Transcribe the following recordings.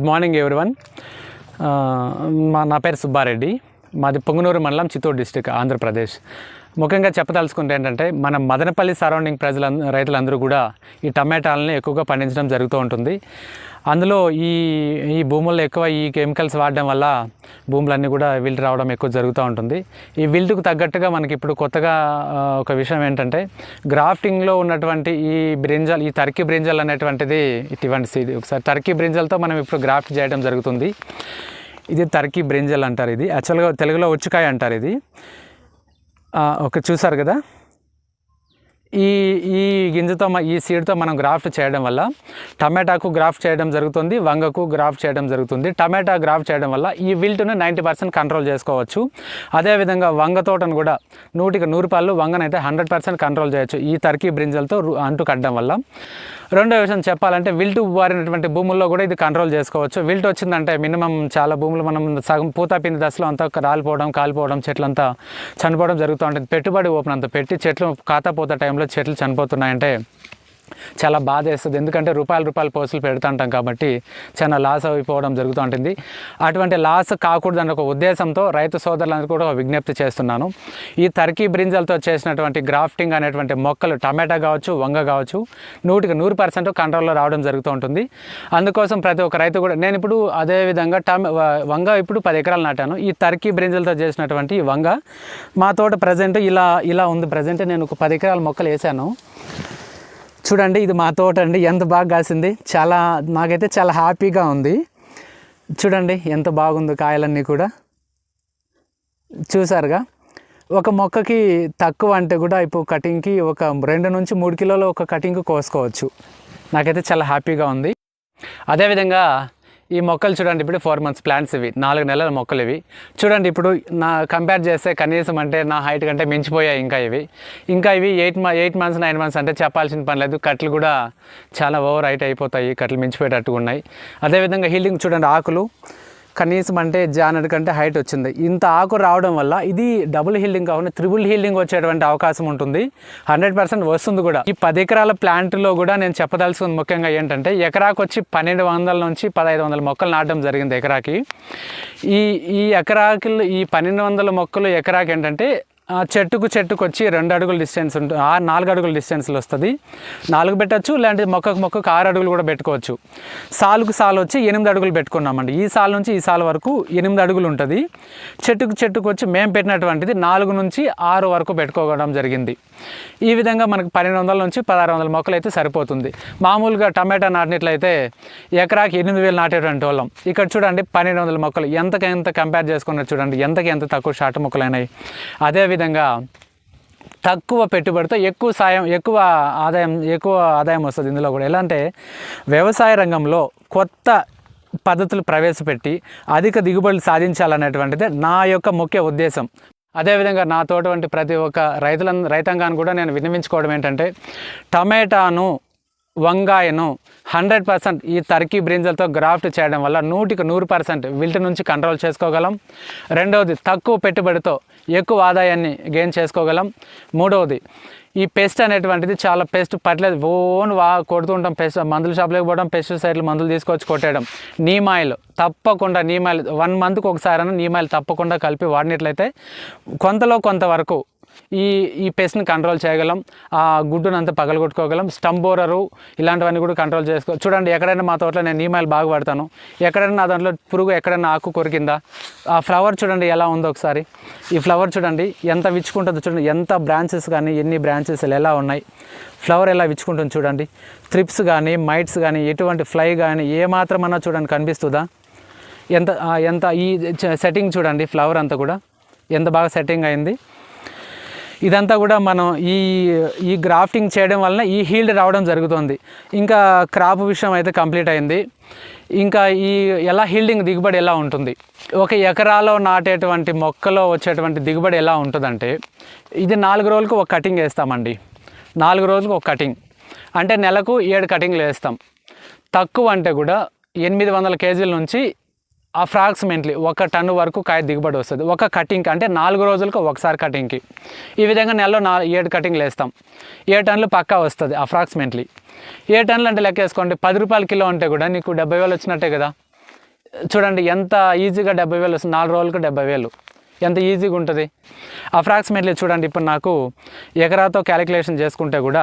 Good morning everyone. నా పేరు సుబ్బారెడ్డి. మాది పొంగనూరు మండలం, చిత్తూరు డిస్టిక్, ఆంధ్రప్రదేశ్. ముఖ్యంగా చెప్పదలుచుకుంటే ఏంటంటే, మన మదనపల్లి సరౌండింగ్ రైతులందరూ కూడా ఈ టమాటాలని ఎక్కువగా పండించడం జరుగుతూ ఉంటుంది. అందులో ఈ భూముల్లో ఎక్కువ ఈ కెమికల్స్ వాడడం వల్ల భూములన్నీ కూడా విల్ట్ రావడం ఎక్కువ జరుగుతూ ఉంటుంది. ఈ విల్ట్కు తగ్గట్టుగా మనకి ఇప్పుడు కొత్తగా ఒక విషయం ఏంటంటే, గ్రాఫ్టింగ్లో ఉన్నటువంటి ఈ టర్కీ బ్రింజల్ అనేటువంటిది ఇటువంటి సీడ్. ఒకసారి టర్కీ బ్రింజల్తో మనం ఇప్పుడు గ్రాఫ్ట్ చేయడం జరుగుతుంది. ఇది టర్కీ బ్రింజల్ అంటారు. ఇది యాక్చువల్గా తెలుగులో ఉచ్చికాయ అంటారు. ఇది చూసారు కదా, ఈ గింజతో ఈ సీడ్తో మనం గ్రాఫ్ట్ చేయడం వల్ల టమాటాకు గ్రాఫ్ట్ చేయడం జరుగుతుంది, వంగకు గ్రాఫ్ట్ చేయడం జరుగుతుంది. టమాటా గ్రాఫ్ట్ చేయడం వల్ల ఈ విల్ట్ను 90% కంట్రోల్ చేసుకోవచ్చు. అదేవిధంగా వంగ తోటను కూడా 100% వంగనైతే 100% కంట్రోల్ చేయొచ్చు ఈ టర్కీ బ్రింజల్తో అంటు కట్టడం వల్ల. రెండో విషయం చెప్పాలంటే, విల్ట్ వారినటువంటి భూముల్లో కూడా ఇది కంట్రోల్ చేసుకోవచ్చు. విల్ట్ వచ్చిందంటే మినిమం చాలా భూములు మనం సగం పూతాపిండి దశలో అంతా రాలిపోవడం, కాలిపోవడం, చెట్లంతా చనిపోవడం జరుగుతూ ఉంటుంది. పెట్టుబడి ఓపెన్ అంతా పెట్టి చెట్లు కాతపోత టైంలో చెట్లు చనిపోతున్నాయంటే చాలా బాధ వేస్తుంది. ఎందుకంటే రూపాయలు పోస్టులు పెడుతుంటాం కాబట్టి చాలా లాస్ అయిపోవడం జరుగుతూ ఉంటుంది. అటువంటి లాస్ కాకూడదని ఒక ఉద్దేశంతో రైతు సోదరులందరూ కూడా విజ్ఞప్తి చేస్తున్నాను. ఈ టర్కీ బ్రింజల్తో చేసినటువంటి గ్రాఫ్టింగ్ అనేటువంటి మొక్కలు టమాటా కావచ్చు, వంగ కావచ్చు 100% కంట్రోల్లో రావడం జరుగుతూ ఉంటుంది. అందుకోసం ప్రతి ఒక్క రైతు కూడా, నేను ఇప్పుడు అదేవిధంగా వంగ ఇప్పుడు 10 ఎకరాలు నాటాను. ఈ టర్కీ బ్రింజల్తో చేసినటువంటి ఈ వంగ మా తోట ప్రజెంట్ ఇలా ఉంది. ప్రజెంట్ నేను ఒక 10 ఎకరాల మొక్కలు వేసాను. చూడండి, ఇది మా తోట అండి. ఎంత బాగా కాసింది. నాకైతే చాలా హ్యాపీగా ఉంది. చూడండి ఎంత బాగుందో కాయలన్నీ కూడా. చూసారుగా, ఒక మొక్కకి తక్కువ అంటే కూడా ఇప్పుడు కటింగ్కి ఒక 2 నుంచి 3 కిలోలు ఒక కటింగ్ కోసుకోవచ్చు. నాకైతే చాలా హ్యాపీగా ఉంది. అదేవిధంగా ఈ మొక్కలు చూడండి, ఇప్పుడు 4 months ప్లాంట్స్, ఇవి 4 నెలల మొక్కలు. ఇవి చూడండి, ఇప్పుడు కంపేర్ చేస్తే కనీసం అంటే నా హైట్ కంటే మించిపోయాయి ఇంకా ఇవి 8 months 9 months అంటే చెప్పాల్సిన పని లేదు. కట్లు కూడా చాలా ఓవర్ హైట్ అయిపోతాయి, కట్లు మించిపోయేటట్టుగా ఉన్నాయి. అదేవిధంగా హీల్డింగ్ చూడండి, ఆకులు కనీసం అంటే జానెడ్ కంటే హైట్ వచ్చింది. ఇంత ఆకు రావడం వల్ల ఇది డబుల్ హీల్డింగ్ కాకుండా త్రిబుల్ హీల్డింగ్ వచ్చేటువంటి అవకాశం ఉంటుంది. 100% వస్తుంది కూడా. ఈ 10 ఎకరాల ప్లాంట్లో కూడా నేను చెప్పదలుచుకుంది ముఖ్యంగా ఏంటంటే, ఎకరాకు వచ్చి 1200 నుంచి 1500 మొక్కలు నాటడం జరిగింది ఎకరాకి. ఈ ఎకరాకి ఈ 1200 మొక్కలు ఎకరాకి ఏంటంటే చెట్టుకు వచ్చి 2 అడుగుల డిస్టెన్స్ ఉంటుంది, 4 అడుగుల డిస్టెన్స్లో వస్తుంది. 4 పెట్టచ్చు, లేదంటే మొక్కకు 6 అడుగులు కూడా పెట్టుకోవచ్చు. సాలుకు వచ్చి 8 అడుగులు పెట్టుకున్నామండి. ఈ సాల్ నుంచి ఈ సాల్ వరకు 8 అడుగులు ఉంటుంది. చెట్టుకు వచ్చి మేము పెట్టినటువంటిది 4 నుంచి 6 వరకు పెట్టుకోవడం జరిగింది. ఈ విధంగా మనకు 1200 నుంచి 1600 మొక్కలు అయితే సరిపోతుంది. మామూలుగా టమాటా నాటినట్లయితే ఎకరాకి 8000 నాటేటువంటి వాళ్ళం. ఇక్కడ చూడండి 1200 మొక్కలు ఎంత కంపేర్ చేసుకున్నారు చూడండి, ఎంత తక్కువ షార్ట్ మొక్కలు అయినాయి. అదేవిధంగా తక్కువ పెట్టుబడితో ఎక్కువ ఆదాయం వస్తుంది. ఇందులో కూడా ఎలా అంటే, వ్యవసాయ రంగంలో కొత్త పద్ధతులు ప్రవేశపెట్టి అధిక దిగుబడులు సాధించాలనేటువంటిదే నా యొక్క ముఖ్య ఉద్దేశం. అదేవిధంగా నా తోట వంటి ప్రతి ఒక్క రైతాంగాన్ని కూడా నేను విన్నవించుకోవడం ఏంటంటే, టమాటాను వంగాయను 100% ఈ టర్కీ బ్రింజల్తో గ్రాఫ్ట్ చేయడం వల్ల 100% విల్ట్ నుంచి కంట్రోల్ చేసుకోగలం. రెండవది, తక్కువ పెట్టుబడితో ఎక్కువ ఆదాయాన్ని గెయిన్ చేసుకోగలం. మూడవది, ఈ పెస్ట్ అనేటువంటిది చాలా పెస్ట్ పట్టలేదు, కొడుతూ ఉంటాం. పెస్ట్ మందుల షాప్లోకి పోవడం, పెస్టిసైడ్లు మందులు తీసుకొచ్చి కొట్టేయడం. నీమాయిల్ తప్పకుండా 1 monthకు ఒకసారైనా నీమాయిల్ తప్పకుండా కలిపి వాడినట్లయితే కొంతవరకు ఈ పెస్ట్ని కంట్రోల్ చేయగలం. ఆ గుడ్డునంతా పగలగొట్టుకోగలం. స్టంబోరరు ఇలాంటివన్నీ కూడా కంట్రోల్ చూడండి, ఎక్కడైనా మా తోటలో నేను నీమాయిల్ బాగా వాడతాను. ఎక్కడైనా నా దాంట్లో పురుగు ఎక్కడైనా ఆకు కొరికిందా, ఆ ఫ్లవర్ చూడండి ఎలా ఉందో ఒకసారి. ఈ ఫ్లవర్ చూడండి ఎంత విచ్చుకుంటుందో చూడండి, ఎంత బ్రాంచెస్ కానీ ఎన్ని బ్రాంచెస్ ఎలా ఉన్నాయి, ఫ్లవర్ ఎలా విచ్చుకుంటుంది చూడండి. త్రిప్స్ కానీ మైట్స్ కానీ ఎటువంటి ఫ్లై కానీ ఏమాత్రమన్నా చూడండి కనిపిస్తుందా, ఎంత ఈ సెట్టింగ్ చూడండి, ఫ్లవర్ అంతా కూడా ఎంత బాగా సెట్టింగ్ అయింది. ఇదంతా కూడా మనం ఈ గ్రాఫ్టింగ్ చేయడం వలన ఈ హీల్డ్ రావడం జరుగుతుంది. ఇంకా క్రాప్ విషయం అయితే కంప్లీట్ అయింది. ఇంకా ఎలా హీల్డింగ్ దిగుబడి ఎలా ఉంటుంది, ఒక ఎకరాలో నాటేటువంటి మొక్కలో వచ్చేటువంటి దిగుబడి ఎలా ఉంటుందంటే, ఇది 4 రోజులకు ఒక కటింగ్ వేస్తామండి. 4 రోజులకు ఒక కటింగ్ అంటే నెలకు 7 కటింగ్లు వేస్తాం. తక్కువ అంటే కూడా 800 kg నుంచి అప్రాక్సిమేట్లీ 1 టన్ను వరకు కాయ దిగుబడి వస్తుంది ఒక కటింగ్కి. అంటే 4 రోజులకు ఒకసారి కటింగ్కి. ఈ విధంగా నెలలో 7 కటింగ్లు వేస్తాం. 7 టన్నులు పక్కా వస్తుంది అప్రాక్సిమేట్లీ. 7 టన్నులు అంటే లెక్క వేసుకోండి, 10 రూపాయల కిలో అంటే కూడా నీకు 70,000 వచ్చినట్టే కదా. చూడండి ఎంత ఈజీగా 70,000 వస్తుంది, 4 రోజులకు 70,000 ఎంత ఈజీగా ఉంటుంది. అప్రాక్సిమేట్లీ చూడండి ఇప్పుడు నాకు ఎకరాతో క్యాలిక్యులేషన్ చేసుకుంటే కూడా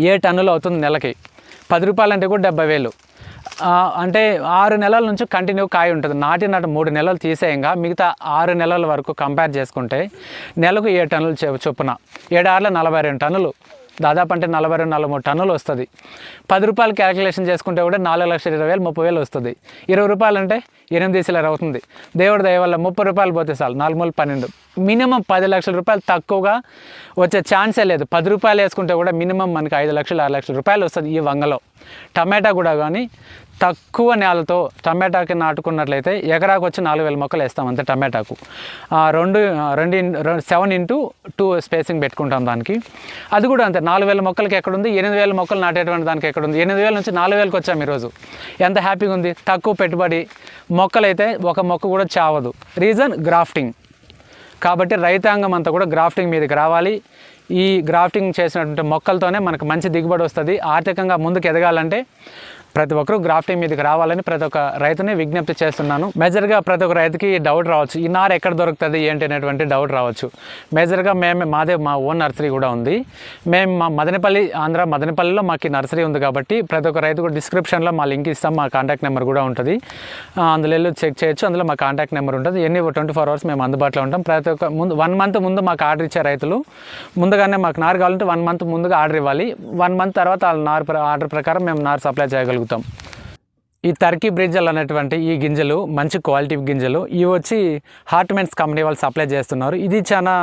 7 టన్నులు అవుతుంది నెలకి. 10 రూపాయలు అంటే కూడా 70,000. అంటే 6 నెలల నుంచి కంటిన్యూ కాయ ఉంటుంది. నాటినట్టు 3 నెలలు తీసేయంగా మిగతా 6 నెలల వరకు కంపేర్ చేసుకుంటే నెలకు 7 టన్నులు చొప్పున 7 ఆరుల 42 టన్నులు, దాదాపు అంటే 42-43 టన్నులు వస్తుంది. 10 రూపాయలు క్యాలిక్యులేషన్ చేసుకుంటే కూడా 4,20,000 30,000 వస్తుంది. 20 రూపాయలు అంటే 8 చిల్లర అవుతుంది. దేవుడి దయ వల్ల 30 రూపాయలు పోతే చాలు, 4 12 మినిమం 10 లక్షల రూపాయలు తక్కువగా వచ్చే ఛాన్సే లేదు. 10 రూపాయలు వేసుకుంటే కూడా మినిమం మనకి 5 లక్షలు 6 లక్షల రూపాయలు వస్తుంది ఈ వంగలో. టమాటా కూడా కానీ తక్కువ నేలతో టమాటాకి నాటుకున్నట్లయితే ఎకరాకు వచ్చి 4,000 మొక్కలు వేస్తాం అంతే టమాటాకు. 7x2 స్పేసింగ్ పెట్టుకుంటాం దానికి. అది కూడా అంతే 4,000 మొక్కలకి ఎక్కడుంది, 8,000 మొక్కలు నాటేటువంటి దానికి ఎక్కడుంది. 8,000 నుంచి 4,000కి వచ్చాము ఈరోజు. ఎంత హ్యాపీగా ఉంది. తక్కువ పెట్టుబడి, మొక్కలైతే ఒక మొక్క కూడా చావదు. Reason grafting. కాబట్టి రైతాంగం అంతా కూడా గ్రాఫ్టింగ్ మీదకి రావాలి. ఈ గ్రాఫ్టింగ్ చేసినటువంటి మొక్కలతోనే మనకు మంచి దిగుబడి వస్తుంది. ఆర్థికంగా ముందుకు ఎదగాలంటే ప్రతి ఒక్కరూ గ్రాఫ్టింగ్ మీదకి రావాలని ప్రతి ఒక్క రైతుని విజ్ఞప్తి చేస్తున్నాను. మేజర్గా ప్రతి ఒక్క రైతుకి డౌట్ రావచ్చు, ఈ నారు ఎక్కడ దొరుకుతుంది ఏంటి అనేటువంటి డౌట్ రావచ్చు. మేజర్గా మా ఓన్ నర్సరీ కూడా ఉంది. మేము మా మదనపల్లి, ఆంధ్ర మదనపల్లిలో మాకు ఈ నర్సరీ ఉంది కాబట్టి ప్రతి ఒక్క రైతు కూడా డిస్క్రిప్షన్లో మా లింక్ ఇస్తాం, మా కాంటాక్ట్ నెంబర్ కూడా ఉంటుంది. అందులో వెళ్ళి చెక్ చేయొచ్చు. అందులో మా కాంటాక్ట్ నెంబర్ ఉంటుంది. 24 hours మేము అందుబాటులో ఉంటాం. ప్రతి ఒక్క 1 month ముందు మాకు ఆర్డర్ ఇచ్చే రైతులు ముందుగానే మాకు నారు కావాలంటే 1 month ముందుగా ఆర్డర్ ఇవ్వాలి. 1 month తర్వాత వాళ్ళ నారు ఆర్డర్ ప్రకారం మేము నారు సప్లై చేయగలుగుతాం. ఈ టర్కీ బ్రింజల్ అనేటువంటి ఈ గింజలు మంచి క్వాలిటీ గింజలు. ఇవి వచ్చి హార్ట్మెంట్స్ కంపెనీ వాళ్ళు సప్లై చేస్తున్నారు. ఇది చాలా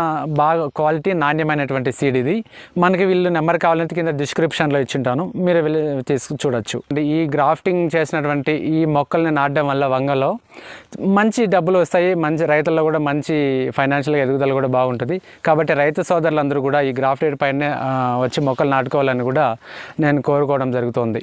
బాగా క్వాలిటీ నాణ్యమైనటువంటి సీడ్. ఇది మనకి వీళ్ళు నెంబర్ కావాలంటే కింద డిస్క్రిప్షన్లో ఇచ్చింటాను, మీరు వెళ్ళి చూడొచ్చు. ఈ గ్రాఫ్టింగ్ చేసినటువంటి ఈ మొక్కల్ని నాటడం వల్ల వంగలో మంచి డబ్బులు వస్తాయి. మంచి రైతుల్లో కూడా మంచి ఫైనాన్షియల్గా ఎదుగుదల కూడా బాగుంటుంది. కాబట్టి రైతు సోదరులందరూ కూడా ఈ గ్రాఫ్టెడ్ పైన వచ్చి మొక్కలు నాటుకోవాలని కూడా నేను కోరుకోవడం జరుగుతుంది.